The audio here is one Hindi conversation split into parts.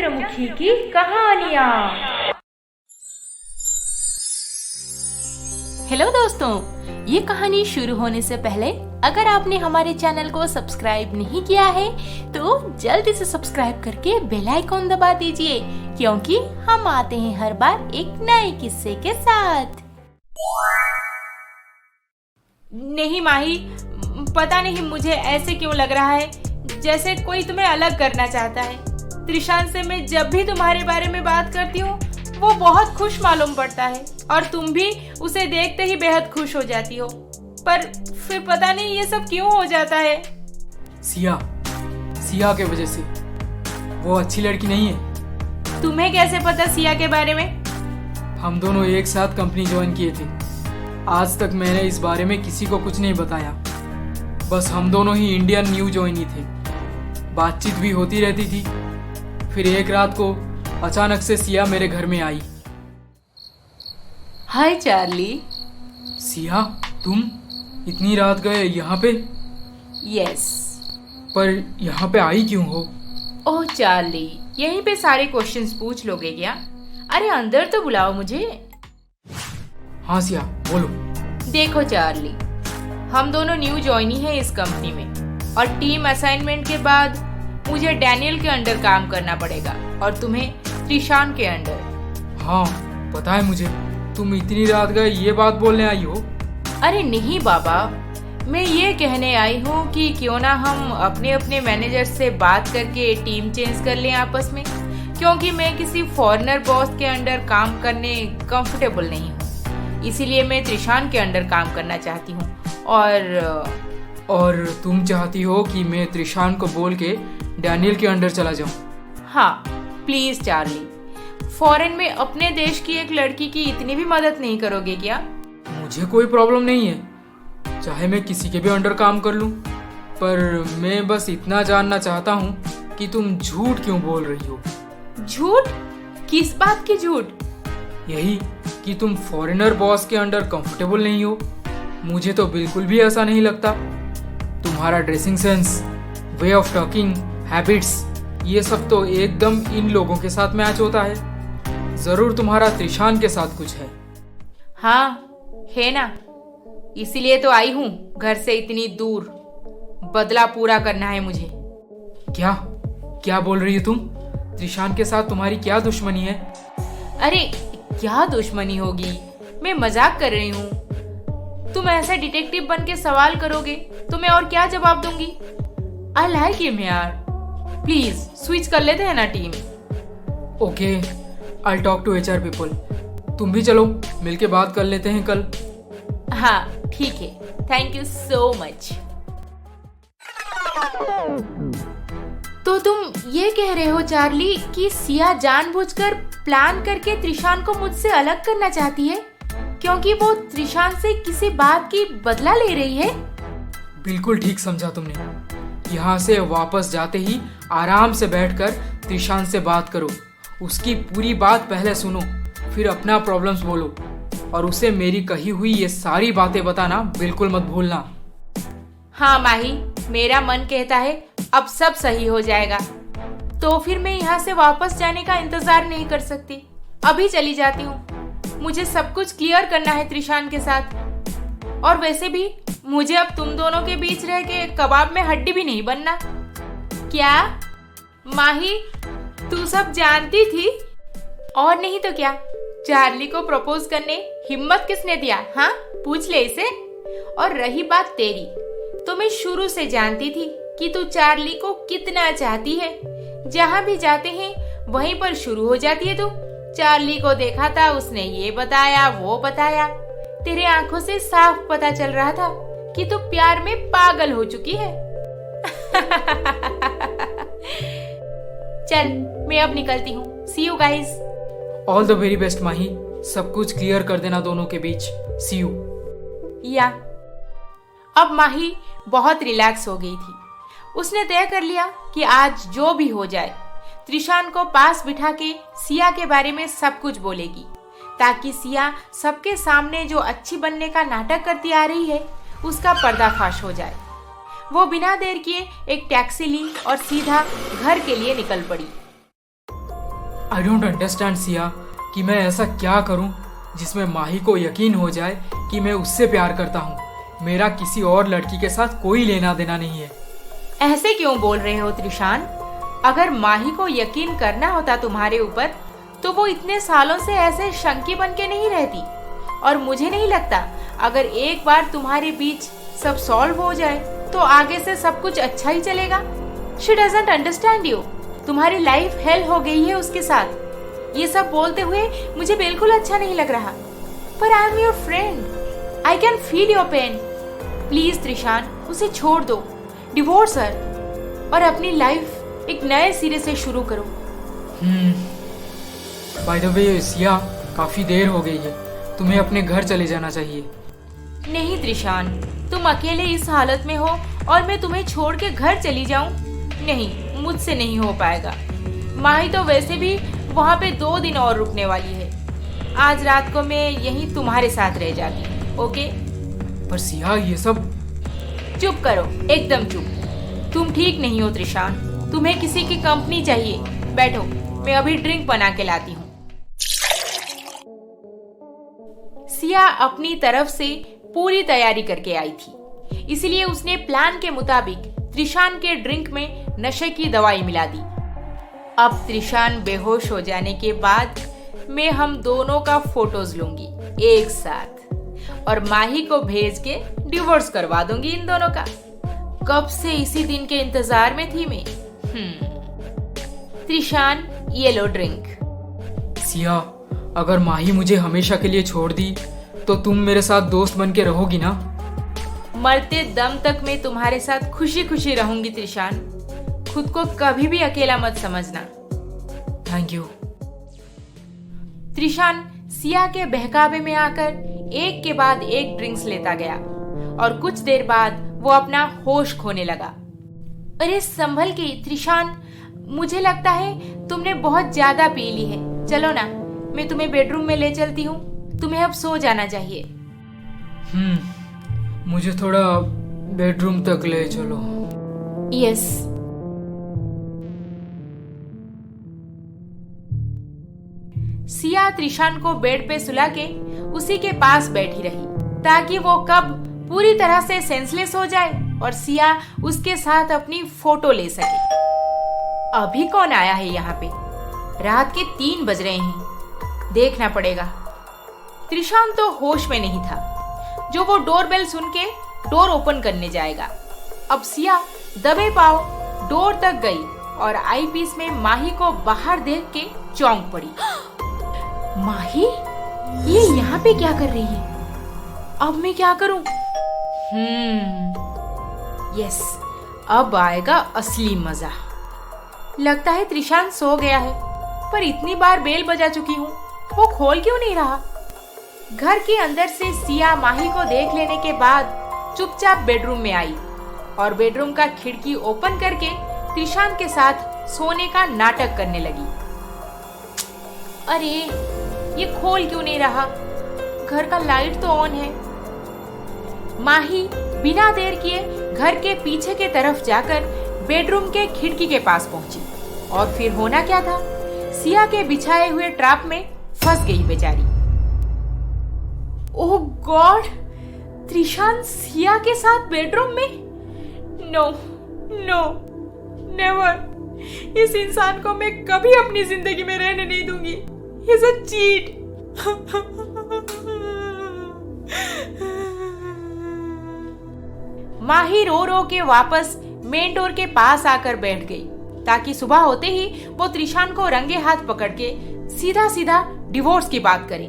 चंद्रमुखी की कहानियाँ। हेलो दोस्तों, ये कहानी शुरू होने से पहले अगर आपने हमारे चैनल को सब्सक्राइब नहीं किया है तो जल्दी से सब्सक्राइब करके बेल आइकॉन दबा दीजिए, क्योंकि हम आते हैं हर बार एक नए किस्से के साथ। नहीं माही, पता नहीं मुझे ऐसे क्यों लग रहा है जैसे कोई तुम्हें अलग करना चाहता है। त्रिशान से मैं जब भी तुम्हारे बारे में बात करती हूँ वो बहुत खुश मालूम पड़ता है और तुम भी उसे देखते ही बेहद खुश हो जाती हो, पर फिर पता नहीं ये सब क्यों हो जाता है। सिया के वजह से। वो अच्छी लड़की नहीं है। तुम्हें कैसे पता सिया के बारे में? हम दोनों एक साथ कंपनी ज्वाइन किए थे। आज तक मैंने इस बारे में किसी को कुछ नहीं बताया। बस हम दोनों ही इंडियन न्यू ज्वाइनी थे। बातचीत भी होती रहती थी। फिर एक रात को अचानक से सिया मेरे घर में आई। हाय चार्ली। सिया, तुम इतनी रात गए यहाँ पे? यस। पर यहाँ पे आई क्यों हो? ओह चार्ली, यहीं पे सारे क्वेश्चंस पूछ लोगे क्या? अरे अंदर तो बुलाओ मुझे। हाँ सिया, बोलो। देखो चार्ली, हम दोनों न्यू ज्वाइनी हैं इस कंपनी में और टीम असाइनमेंट के बाद मुझे डैनियल के अंडर काम करना पड़ेगा और तुम्हें त्रिशान के अंडर। हाँ पता है मुझे। तुम इतनी रात गए ये बात बोलने आई हो? अरे नहीं बाबा, मैं ये कहने आई हूँ कि क्यों ना हम अपने अपने मैनेजर से बात करके टीम चेंज कर लें आपस में, क्योंकि मैं किसी फॉरेनर बॉस के अंडर काम करने कंफर्टेबल नहीं हूँ। इसीलिए मैं त्रिशान के अंडर काम करना चाहती हूँ। और तुम चाहती हो कि मैं त्रिशान को बोल के डैनियल के अंडर चला जाऊं? हाँ प्लीज चार्ली, फॉरेन में अपने देश की एक लड़की की इतनी भी मदद नहीं करोगे क्या? मुझे कोई प्रॉब्लम नहीं है, चाहे मैं किसी के भी अंडर काम कर लूं। पर मैं बस इतना जानना चाहता हूं कि तुम झूठ क्यों बोल रही हो? झूठ? किस बात की झूठ? यही कि तुम फॉरेनर बॉस के अंडर कंफर्टेबल नहीं हो। मुझे तो बिल्कुल भी ऐसा नहीं लगता। तुम्हारा dressing sense, way of talking, habits, ये सब तो एकदम इन लोगों के साथ मैच होता है। जरूर तुम्हारा त्रिशान के साथ कुछ है। हाँ है ना, इसीलिए तो आई हूँ घर से इतनी दूर। बदला पूरा करना है मुझे। क्या बोल रही हो तुम? त्रिशान के साथ तुम्हारी क्या दुश्मनी है? अरे क्या दुश्मनी होगी, मैं मजाक कर रही हूँ। तुम ऐसा डिटेक्टिव बन के सवाल करोगे तो मैं और क्या जवाब दूंगी? आई लाइक हिम यार। प्लीज स्विच कर लेते हैं ना team. Okay, I talk to HR people. तुम भी चलो, मिलके बात कर लेते हैं कल। हाँ ठीक है, थैंक यू सो मच। तो तुम ये कह रहे हो चार्ली कि सिया जानबूझकर प्लान करके त्रिशान को मुझसे अलग करना चाहती है क्योंकि वो त्रिशान से किसी बात की बदला ले रही है? बिल्कुल ठीक समझा तुमने। यहाँ से वापस जाते ही आराम से बैठकर त्रिशान से बात करो। उसकी पूरी बात पहले सुनो, फिर अपना प्रॉब्लम्स बोलो और उसे मेरी कही हुई ये सारी बातें बताना बिल्कुल मत भूलना। हाँ माही, मेरा मन कहता है अब सब सही हो जाएगा। तो फिर मैं यहाँ से वापस जाने का इंतजार नहीं कर सकती। अभी चली जाती हूँ। मुझे सब कुछ क्लियर करना है त्रिशान के साथ। और वैसे भी मुझे अब तुम दोनों के बीच रह के कबाब में हड्डी भी नहीं बनना। क्या माही, तू सब जानती थी? और नहीं तो क्या, चार्ली को प्रपोज करने हिम्मत किसने दिया? हाँ पूछ ले इसे। और रही बात तेरी, तो मैं शुरू से जानती थी कि तू चार्ली को कितना चाहती है। जहाँ भी जाते हैं वहीं पर शुरू हो जाती है तू। चार्ली को देखा था, उसने ये बताया वो बताया। तेरे आंखों से साफ पता चल रहा था कि तू प्यार में पागल हो चुकी है। चल मैं अब निकलती हूँ। See you guys. All the very best Mahi. सब कुछ क्लियर कर देना दोनों के बीच। सी यू। या अब माही बहुत रिलैक्स हो गई थी। उसने तय कर लिया कि आज जो भी हो जाए त्रिशान को पास बिठा के सिया के बारे में सब कुछ बोलेगी, ताकि सिया सबके सामने जो अच्छी बनने का नाटक करती आ रही है उसका पर्दाफाश हो जाए। वो बिना देर किए एक टैक्सी ली और सीधा घर के लिए निकल पड़ी। आई डोंट अंडरस्टैंड सिया कि मैं ऐसा क्या करूं जिसमें माही को यकीन हो जाए कि मैं उससे प्यार करता हूं। मेरा किसी और लड़की के साथ कोई लेना देना नहीं है। ऐसे क्यों बोल रहे हो त्रिशान? अगर माही को यकीन करना होता तुम्हारे ऊपर तो वो इतने सालों से ऐसे शंकी बन के नहीं रहती। और मुझे नहीं लगता अगर एक बार तुम्हारे बीच सब सॉल्व हो जाए तो आगे से सब कुछ अच्छा ही चलेगा। She doesn't understand you. तुम्हारी लाइफ हेल हो गई है उसके साथ। ये सब बोलते हुए मुझे बिल्कुल अच्छा नहीं लग रहा, पर I am your friend. I can feel your pain. Please Trishan, उसे छोड़ दो, डिवोर्स हर और अपनी लाइफ एक नए सिरे से शुरू करो। बाय द वे सिया, काफी देर हो गई है, तुम्हें अपने घर चले जाना चाहिए। नहीं त्रिशान, तुम अकेले इस हालत में हो और मैं तुम्हें छोड़ के घर चली जाऊं? नहीं, मुझसे नहीं हो पाएगा। माही तो वैसे भी वहाँ पे 2 दिन और रुकने वाली है। आज रात को मैं यहीं तुम्हारे साथ रह जाती, ओके? पर सिया, ये सब। चुप करो, एकदम चुप। तुम ठीक नहीं हो त्रिशान, तुम्हें किसी की कंपनी चाहिए। बैठो, मैं अभी ड्रिंक बना के लाती हूँ। सिया अपनी तरफ से पूरी तैयारी करके आई थी, इसलिए उसने प्लान के मुताबिक त्रिशान के ड्रिंक में नशे की दवाई मिला दी। अब त्रिशान बेहोश हो जाने के बाद मैं हम दोनों का फोटोज लूंगी एक साथ और माही को भेज के डिवोर्स करवा दूंगी इन दोनों का। कब से इसी दिन के इंतजार में थी मैं। त्रिशान, ये लो ड्रिंक। सिया, अगर माही मुझे हमेशा के लिए छोड़ दी तो तुम मेरे साथ दोस्त बन के रहोगी ना? मरते दम तक मैं तुम्हारे साथ खुशी खुशी रहूंगी त्रिशान। खुद को कभी भी अकेला मत समझना। Thank you. त्रिशान सिया के बहकावे में आकर एक के बाद एक ड्रिंक्स लेता गया और कुछ देर बाद वो अपना होश खोने लगा। अरे संभल के त्रिशान, मुझे लगता है तुमने बहुत ज्यादा पी ली है। चलो ना, मैं तुम्हें बेडरूम में ले चलती हूँ। तुम्हें अब सो जाना चाहिए। मुझे थोड़ा बेडरूम तक ले चलो। यस। सिया त्रिशान को बेड पे सुला के उसी के पास बैठी रही ताकि वो कब पूरी तरह से सेंसलेस हो जाए और सिया उसके साथ अपनी फोटो ले सके। अभी कौन आया है यहाँ पे? रात के 3 बज रहे हैं, देखना पड़ेगा। त्रिशान तो होश में नहीं था जो वो डोरबेल सुन के डोर ओपन करने जाएगा। अब सिया दबे पाव डोर तक गई और आईपीस में माही को बाहर देख के चौंक पड़ी। माही, ये यहाँ पे क्या कर रही है? अब मैं क्या करूं? यस, अब आएगा असली मजा। लगता है त्रिशान सो गया है, पर इतनी बार बेल बजा चुकी हूँ, वो खोल क्यों नहीं रहा? घर के अंदर से सिया माही को देख लेने के बाद चुपचाप बेडरूम में आई और बेडरूम का खिड़की ओपन करके त्रिशान के साथ सोने का नाटक करने लगी। अरे ये खोल क्यों नहीं रहा? घर का लाइट तो ऑन है। माही बिना देर किए घर के पीछे के तरफ जाकर बेडरूम के खिड़की के पास पहुंची और फिर होना क्या था, सिया के बिछाए हुए ट्रैप में फंस गई बेचारी। ओह गॉड, त्रिशान सिया के साथ बेडरूम में? No no never. इस इंसान को मैं कभी अपनी जिंदगी में रहने नहीं दूंगी। He is a cheat. माही रो रो के वापस मेन डोर के पास आकर बैठ गई ताकि सुबह होते ही वो त्रिशान को रंगे हाथ पकड़ के सीधा सीधा डिवोर्स की बात करे।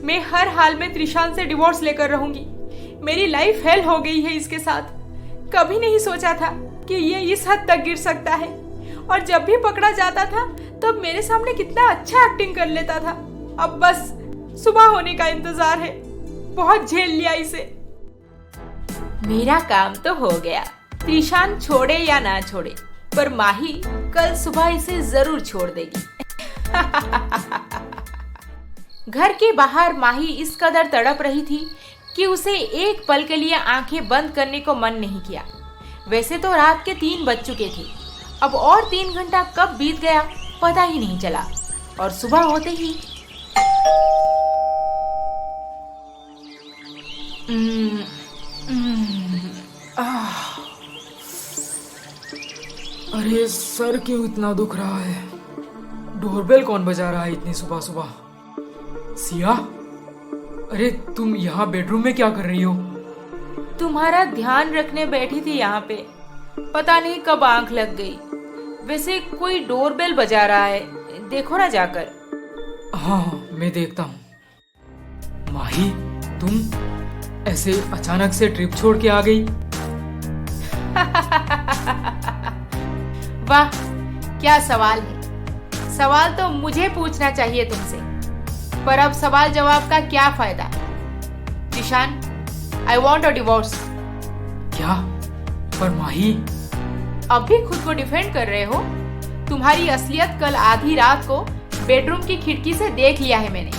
मैं हर हाल में त्रिशान से डिवोर्स लेकर रहूंगी। मेरी लाइफ हेल हो गई है इसके साथ। कभी नहीं सोचा था कि ये इस हद तक गिर सकता है, और जब भी पकड़ा जाता था तब तो मेरे सामने कितना अच्छा एक्टिंग कर लेता था। अब बस सुबह होने का इंतजार है। बहुत झेल लिया इसे। मेरा काम तो हो गया। त्रिशान छोड़े या ना छोड़े, पर माही कल सुबह इसे जरूर छोड़ देगी। घर के बाहर माही इस कदर तड़प रही थी कि उसे एक पल के लिए आंखें बंद करने को मन नहीं किया। वैसे तो रात के 3 बज चुके थे। अब और 3 घंटा कब बीत गया पता ही नहीं चला। और सुबह होते ही अरे सर क्यों इतना दुख रहा है? डोरबेल कौन बजा रहा है इतनी सुबह सुबह? सिया, अरे तुम यहाँ बेडरूम में क्या कर रही हो? तुम्हारा ध्यान रखने बैठी थी यहाँ पे। पता नहीं कब आंख लग गई। वैसे कोई डोरबेल बजा रहा है, देखो ना जाकर। हाँ मैं देखता हूँ। माही, तुम ऐसे अचानक से ट्रिप छोड़ के आ गई? वाह, क्या सवाल है। सवाल तो मुझे पूछना चाहिए तुमसे, पर अब सवाल जवाब का क्या फायदा। Ishan, I want a divorce. क्या? पर माही, अब भी खुद को डिफेंड कर रहे हो? तुम्हारी असलियत कल आधी रात को बेडरूम की खिड़की से देख लिया है मैंने,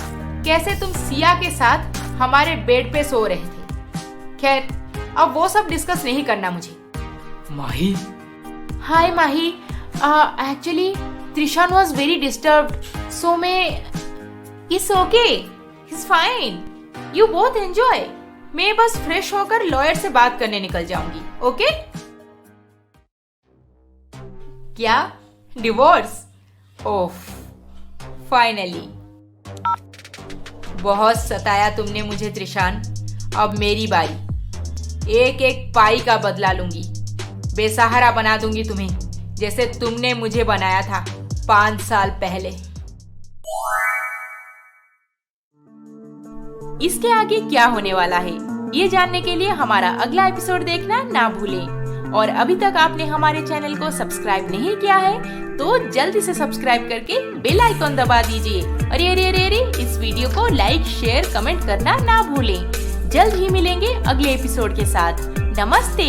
कैसे तुम सिया के साथ हमारे बेड पे सो रहे थे। खैर, अब वो सब डिस्कस नहीं करना मुझे। माही। हाय माही, actually Trishan was very disturbed, सो मैं it's okay, it's fine, you both enjoy. मैं बस फ्रेश होकर लॉयर से बात करने निकल जाऊंगी, ओके? क्या डिवोर्स? ओफ, फाइनली। बहुत सताया तुमने मुझे त्रिशान, अब मेरी बारी। एक एक पाई का बदला लूंगी, बेसहारा बना दूंगी तुम्हें, जैसे तुमने मुझे बनाया था 5 साल पहले। इसके आगे क्या होने वाला है, ये जानने के लिए हमारा अगला एपिसोड देखना ना भूलें। और अभी तक आपने हमारे चैनल को सब्सक्राइब नहीं किया है तो जल्दी से सब्सक्राइब करके बेल आइकॉन दबा दीजिए। अरे अरे अरे अरे, इस वीडियो को लाइक, शेयर, कमेंट करना ना भूलें। जल्द ही मिलेंगे अगले एपिसोड के साथ। नमस्ते।